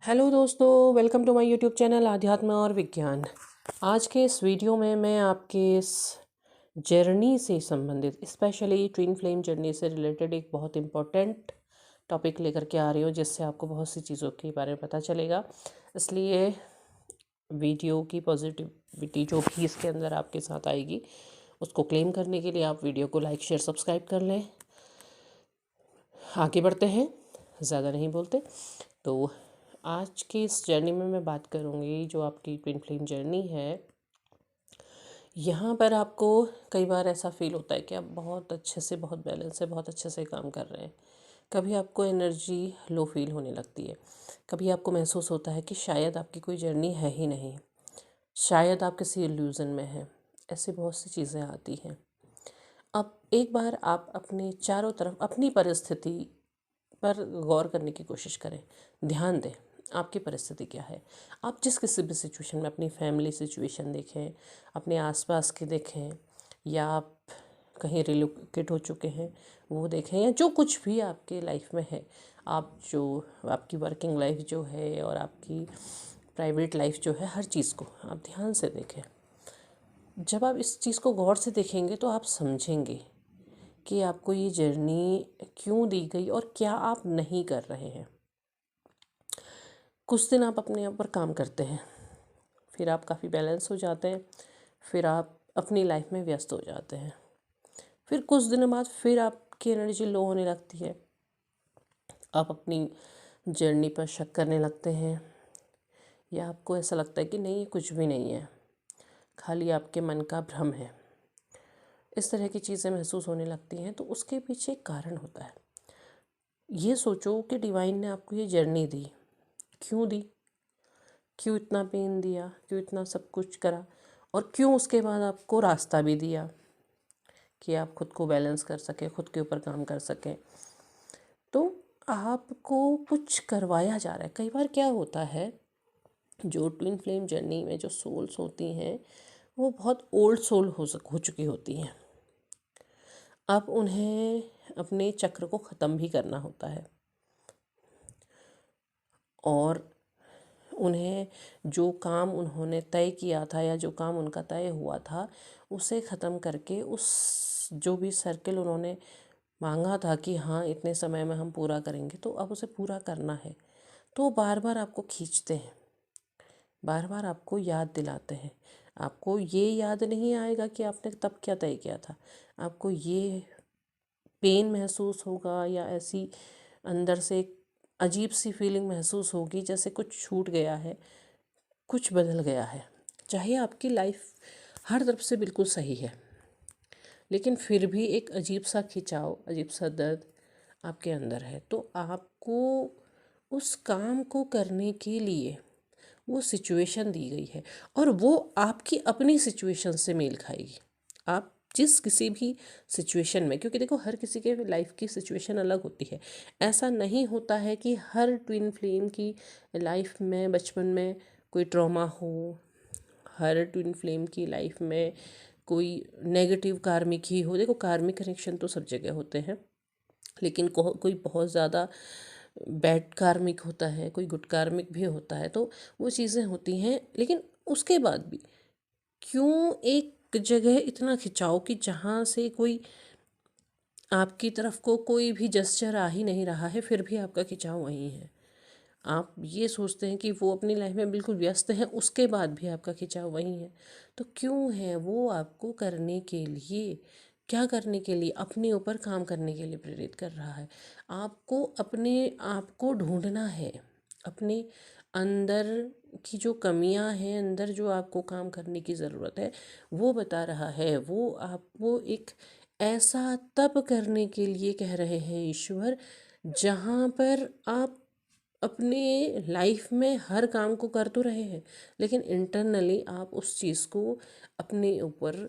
Hello दोस्तों, welcome to my YouTube channel आध्यात्म और विज्ञान। आज के इस वीडियो में मैं आपके इस जर्नी से संबंधित, स्पेशली ट्विन फ्लेम जर्नी से रिलेटेड एक बहुत इम्पोर्टेंट टॉपिक लेकर के आ रही हूँ, जिससे आपको बहुत सी चीज़ों के बारे में पता चलेगा। इसलिए वीडियो की पॉजिटिविटी जो भी इसके अंदर आपके साथ आएगी, उसको क्लेम करने के लिए आप वीडियो को लाइक शेयर सब्सक्राइब कर लें। आगे बढ़ते हैं, ज़्यादा नहीं बोलते। तो आज की इस जर्नी में मैं बात करूँगी जो आपकी ट्विन फ्लेम जर्नी है। यहाँ पर आपको कई बार ऐसा फील होता है कि आप बहुत अच्छे से, बहुत बैलेंस से, बहुत अच्छे से काम कर रहे हैं। कभी आपको एनर्जी लो फील होने लगती है, कभी आपको महसूस होता है कि शायद आपकी कोई जर्नी है ही नहीं, शायद आप किसी इल्यूज़न में हैं। ऐसी बहुत सी चीज़ें आती हैं। अब एक बार आप अपने चारों तरफ अपनी परिस्थिति पर गौर करने की कोशिश करें, ध्यान दें आपकी परिस्थिति क्या है। आप जिस किसी भी सिचुएशन में, अपनी फैमिली सिचुएशन देखें, अपने आसपास के देखें, या आप कहीं रिलोकेट हो चुके हैं वो देखें, या जो कुछ भी आपके लाइफ में है, आप जो आपकी वर्किंग लाइफ जो है और आपकी प्राइवेट लाइफ जो है, हर चीज़ को आप ध्यान से देखें। जब आप इस चीज़ को गौर से देखेंगे तो आप समझेंगे कि आपको ये जर्नी क्यों दी गई और क्या आप नहीं कर रहे हैं। कुछ दिन आप अपने ऊपर काम करते हैं, फिर आप काफ़ी बैलेंस हो जाते हैं, फिर आप अपनी लाइफ में व्यस्त हो जाते हैं, फिर कुछ दिनों बाद फिर आपकी एनर्जी लो होने लगती है। आप अपनी जर्नी पर शक करने लगते हैं, या आपको ऐसा लगता है कि नहीं, ये कुछ भी नहीं है, खाली आपके मन का भ्रम है। इस तरह की चीज़ें महसूस होने लगती हैं। तो उसके पीछे एक कारण होता है। ये सोचो कि डिवाइन ने आपको ये जर्नी दी, क्यों दी, क्यों इतना पेन दिया, क्यों इतना सब कुछ करा, और क्यों उसके बाद आपको रास्ता भी दिया कि आप खुद को बैलेंस कर सकें, खुद के ऊपर काम कर सकें। तो आपको कुछ करवाया जा रहा है। कई बार क्या होता है, जो ट्विन फ्लेम जर्नी में जो सोल्स होती हैं वो बहुत ओल्ड सोल हो चुकी होती हैं। अब उन्हें अपने चक्र को ख़त्म भी करना होता है, और उन्हें जो काम उन्होंने तय किया था, या जो काम उनका तय हुआ था, उसे ख़त्म करके उस जो भी सर्किल उन्होंने मांगा था कि हाँ इतने समय में हम पूरा करेंगे, तो अब उसे पूरा करना है। तो बार बार आपको खींचते हैं, बार बार आपको याद दिलाते हैं। आपको ये याद नहीं आएगा कि आपने तब क्या तय किया था। आपको ये पेन महसूस होगा, या ऐसी अंदर से एक अजीब सी फीलिंग महसूस होगी जैसे कुछ छूट गया है, कुछ बदल गया है। चाहे आपकी लाइफ हर तरफ से बिल्कुल सही है, लेकिन फिर भी एक अजीब सा खिंचाव, अजीब सा दर्द आपके अंदर है। तो आपको उस काम को करने के लिए वो सिचुएशन दी गई है, और वो आपकी अपनी सिचुएशन से मेल खाएगी। आप जिस किसी भी सिचुएशन में, क्योंकि देखो हर किसी के लाइफ की सिचुएशन अलग होती है। ऐसा नहीं होता है कि हर ट्विन फ्लेम की लाइफ में बचपन में कोई ट्रॉमा हो, हर ट्विन फ्लेम की लाइफ में कोई नेगेटिव कार्मिक ही हो। देखो कार्मिक कनेक्शन तो सब जगह होते हैं, लेकिन कोई बहुत ज़्यादा बैड कार्मिक होता है, कोई गुड कार्मिक भी होता है। तो वो चीज़ें होती हैं, लेकिन उसके बाद भी क्यों एक जगह इतना खिंचाव कि जहाँ से कोई आपकी तरफ को कोई भी जेस्चर आ ही नहीं रहा है, फिर भी आपका खिंचाव वहीं है। आप ये सोचते हैं कि वो अपनी लाइफ में बिल्कुल व्यस्त हैं, उसके बाद भी आपका खिंचाव वहीं है। तो क्यों है वो आपको करने के लिए, क्या करने के लिए, अपने ऊपर काम करने के लिए प्रेरित कर रहा है। आपको अपने आप को ढूंढना है, अपने अंदर की जो कमियां हैं, अंदर जो आपको काम करने की ज़रूरत है, वो बता रहा है। वो आपको एक ऐसा तप करने के लिए कह रहे हैं ईश्वर, जहाँ पर आप अपने लाइफ में हर काम को कर तो रहे हैं, लेकिन इंटरनली आप उस चीज़ को अपने ऊपर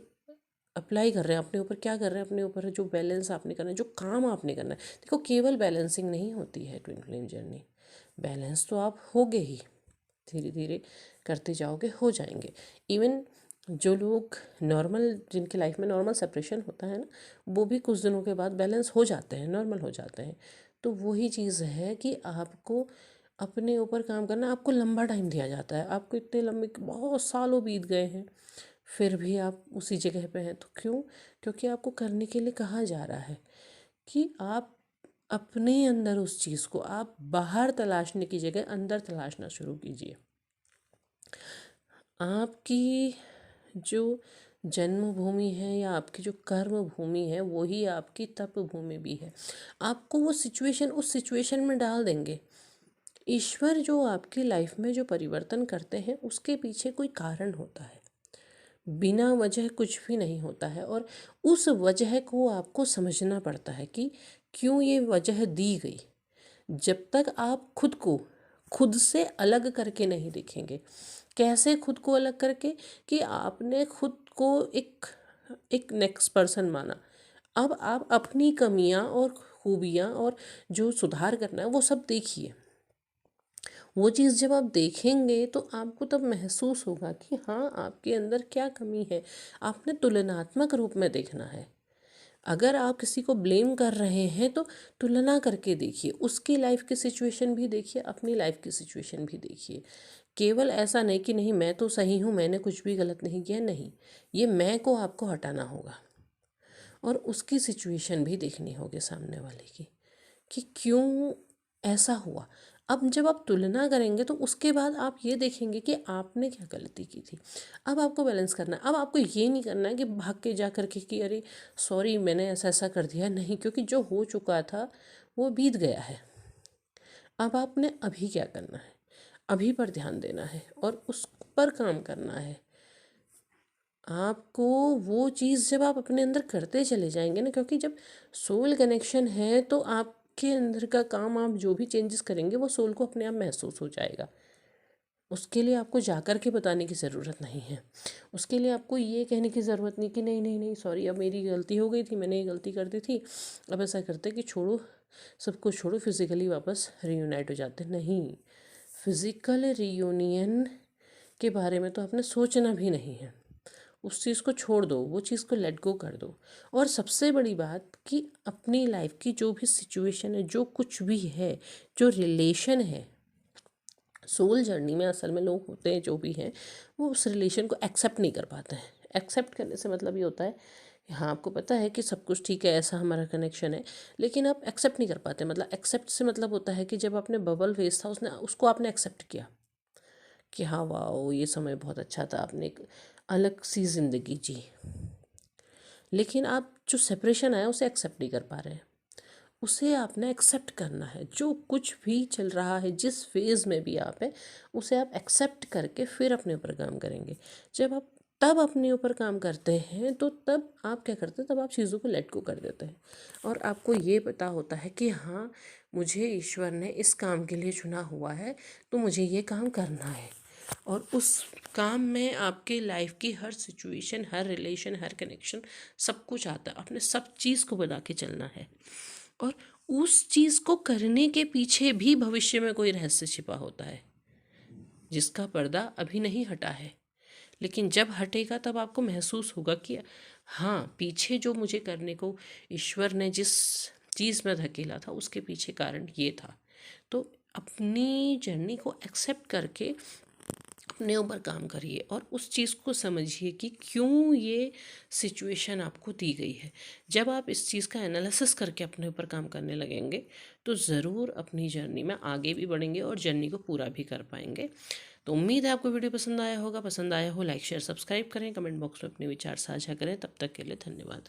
अप्लाई कर रहे हैं। अपने ऊपर क्या कर रहे हैं, अपने ऊपर जो बैलेंस आपने करना है, जो काम आपने करना है। देखो केवल बैलेंसिंग नहीं होती है ट्विन फ्लेम जर्नी। बैलेंस तो आप होगे ही, धीरे धीरे करते जाओगे, हो जाएंगे। इवन जो लोग नॉर्मल, जिनकी लाइफ में नॉर्मल सेपरेशन होता है ना, वो भी कुछ दिनों के बाद बैलेंस हो जाते हैं, नॉर्मल हो जाते हैं। तो वही चीज़ है कि आपको अपने ऊपर काम करना, आपको लंबा टाइम दिया जाता है, आपको इतने लंबे बहुत सालों बीत गए हैं, फिर भी आप उसी जगह पे हैं। तो क्यों? क्योंकि आपको करने के लिए कहा जा रहा है कि आप अपने अंदर उस चीज़ को आप बाहर तलाशने की जगह अंदर तलाशना शुरू कीजिए। आपकी जो जन्मभूमि है या आपकी जो कर्म भूमि है, वही आपकी तप भूमि भी है। आपको वो सिचुएशन उस सिचुएशन में डाल देंगे। ईश्वर जो आपकी लाइफ में जो परिवर्तन करते हैं, उसके पीछे कोई कारण होता है, बिना वजह कुछ भी नहीं होता है। और उस वजह को आपको समझना पड़ता है कि क्यों ये वजह दी गई। जब तक आप खुद को खुद से अलग करके नहीं देखेंगे, कैसे खुद को अलग करके, कि आपने खुद को एक नेक्स्ट पर्सन माना। अब आप अपनी कमियां और खूबियां और जो सुधार करना है वो सब देखिए। वो चीज़ जब आप देखेंगे तो आपको तब महसूस होगा कि हाँ, आपके अंदर क्या कमी है। आपने तुलनात्मक रूप में देखना है। अगर आप किसी को ब्लेम कर रहे हैं तो तुलना करके देखिए, उसकी लाइफ की सिचुएशन भी देखिए, अपनी लाइफ की सिचुएशन भी देखिए। केवल ऐसा नहीं कि नहीं मैं तो सही हूँ, मैंने कुछ भी गलत नहीं किया, नहीं, ये मैं को आपको हटाना होगा और उसकी सिचुएशन भी देखनी होगी सामने वाले की कि क्यों ऐसा हुआ। अब जब आप तुलना करेंगे तो उसके बाद आप ये देखेंगे कि आपने क्या गलती की थी। अब आपको बैलेंस करना है। अब आपको ये नहीं करना है कि भाग के जा कर के कि अरे सॉरी मैंने ऐसा ऐसा कर दिया, नहीं, क्योंकि जो हो चुका था वो बीत गया है। अब आपने अभी क्या करना है, अभी पर ध्यान देना है और उस पर काम करना है। आपको वो चीज़ जब आप अपने अंदर करते चले जाएंगे ना, क्योंकि जब सोल कनेक्शन है तो आपके अंदर का काम, आप जो भी चेंजेस करेंगे वो सोल को अपने आप महसूस हो जाएगा। उसके लिए आपको जाकर के बताने की ज़रूरत नहीं है। उसके लिए आपको ये कहने की ज़रूरत नहीं कि नहीं नहीं नहीं सॉरी, अब मेरी गलती हो गई थी, मैंने ये गलती कर दी थी, अब ऐसा करते कि छोड़ो, सब कुछ छोड़ो, फिज़िकली वापस रीयूनाइट हो जाते। नहीं, फिज़िकल रीयूनियन के बारे में तो आपने सोचना भी नहीं है। उस चीज़ को छोड़ दो, वो चीज़ को लेट गो कर दो। और सबसे बड़ी बात कि अपनी लाइफ की जो भी सिचुएशन है, जो कुछ भी है, जो रिलेशन है, सोल जर्नी में असल में लोग होते हैं जो भी हैं, वो उस रिलेशन को एक्सेप्ट नहीं कर पाते हैं। एक्सेप्ट करने से मतलब ये होता है, हाँ आपको पता है कि सब कुछ ठीक है, ऐसा हमारा कनेक्शन है, लेकिन आप एक्सेप्ट नहीं कर पाते। मतलब एक्सेप्ट से मतलब होता है कि जब आपने बबल फेस था, उसने उसको आपने एक्सेप्ट किया कि हाँ वाह ये समय बहुत अच्छा था, आपने एक अलग सी ज़िंदगी जी, लेकिन आप जो सेपरेशन आया उसे एक्सेप्ट नहीं कर पा रहे हैं। उसे आपने एक्सेप्ट करना है। जो कुछ भी चल रहा है, जिस फेज़ में भी आप हैं, उसे आप एक्सेप्ट करके फिर अपने ऊपर काम करेंगे। जब आप तब अपने ऊपर काम करते हैं तो तब आप क्या करते हैं, तब आप चीज़ों को लेट गो कर देते हैं और आपको ये पता होता है कि हाँ, मुझे ईश्वर ने इस काम के लिए चुना हुआ है, तो मुझे ये काम करना है। और उस काम में आपके लाइफ की हर सिचुएशन, हर रिलेशन, हर कनेक्शन, सब कुछ आता है। आपने सब चीज़ को बना के चलना है और उस चीज़ को करने के पीछे भी भविष्य में कोई रहस्य छिपा होता है, जिसका पर्दा अभी नहीं हटा है। लेकिन जब हटेगा तब आपको महसूस होगा कि हाँ, पीछे जो मुझे करने को ईश्वर ने जिस चीज़ में धकेला था, उसके पीछे कारण ये था। तो अपनी जर्नी को एक्सेप्ट करके अपने ऊपर काम करिए और उस चीज़ को समझिए कि क्यों ये सिचुएशन आपको दी गई है। जब आप इस चीज़ का एनालिसिस करके अपने ऊपर काम करने लगेंगे तो ज़रूर अपनी जर्नी में आगे भी बढ़ेंगे और जर्नी को पूरा भी कर पाएंगे। तो उम्मीद है आपको वीडियो पसंद आया होगा। पसंद आया हो लाइक शेयर सब्सक्राइब करें, कमेंट बॉक्स में अपने विचार साझा करें। तब तक के लिए धन्यवाद।